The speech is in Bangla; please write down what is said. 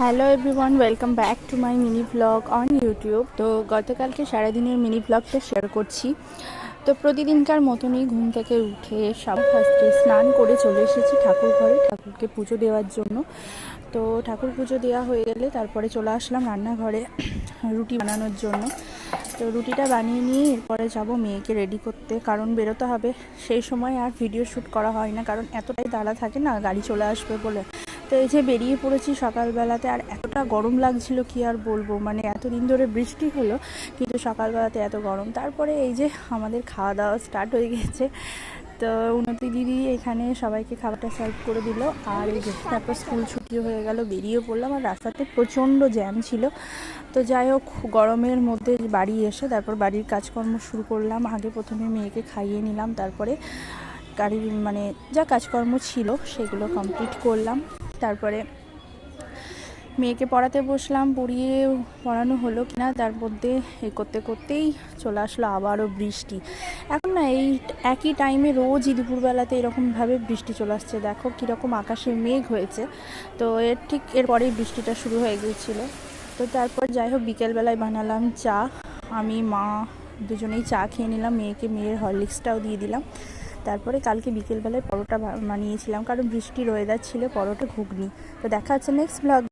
Hello everyone, welcome back to my mini blog on YouTube. তো গতকালকে সারাদিনের মিনি ব্লগটা শেয়ার করছি। তো প্রতিদিনকার মতনই ঘুম থেকে উঠে সব ফার্স্টে স্নান করে চলে এসেছি ঠাকুর ঘরে ঠাকুরকে পুজো দেওয়ার জন্য। তো ঠাকুর পুজো দেওয়া হয়ে গেলে তারপরে চলে আসলাম রান্নাঘরে রুটি বানানোর জন্য। তো রুটিটা বানিয়ে নিয়ে এরপরে যাব মেয়েকে রেডি করতে, কারণ বেরোতে হবে। সেই সময় আর ভিডিও শ্যুট করা হয় না, কারণ এতটাই তাড়া থাকে না, গাড়ি চলে আসবে বলে। তো এই যে বেরিয়ে পড়েছি সকালবেলাতে, আর এতটা গরম লাগছিল কি আর বলবো, মানে এতদিন ধরে বৃষ্টি হলো কিন্তু সকালবেলাতে এত গরম। তারপরে এই যে আমাদের খাওয়া দাওয়া স্টার্ট হয়ে গেছে। তো উন্নতি দিদি এখানে সবাইকে খাবারটা সার্ভ করে দিল, আর এই যে তারপর স্কুল ছুটি হয়ে গেল, বেরিয়ে পড়লাম। আর রাস্তাতে প্রচণ্ড জ্যাম ছিল। তো যাই হোক, গরমের মধ্যে বাড়ি এসে তারপর বাড়ির কাজকর্ম শুরু করলাম। আগে প্রথমে মেয়েকে খাইয়ে নিলাম, তারপরে গাড়ির মানে যা কাজকর্ম ছিল সেগুলো কমপ্লিট করলাম। তারপরে মেয়েকে পড়াতে বসলাম, পড়ানো হলো কিনা তার মধ্যে এ করতে করতেই চলে আসলো আবারও বৃষ্টি। এখন না এই একই টাইমে রোজই দুপুরবেলাতে এরকমভাবে বৃষ্টি চলে আসছে। দেখো কীরকম আকাশে মেঘ হয়েছে। তো ঠিক এরপরেই বৃষ্টিটা শুরু হয়ে গিয়েছিলো। তো তারপর যাই হোক, বিকেলবেলায় বানালাম চা। আমি মা দুজনেই চা খেয়ে নিলাম, মেয়ের হরলিক্সটাও দিয়ে দিলাম। তারপরে কালকে বিকেলবেলায় পরোটা বানিয়েছিলাম, কারণ বৃষ্টির ওয়েদার ছিল, পরোটা ঘুগনি। তো দেখা হচ্ছে নেক্সট ব্লগ।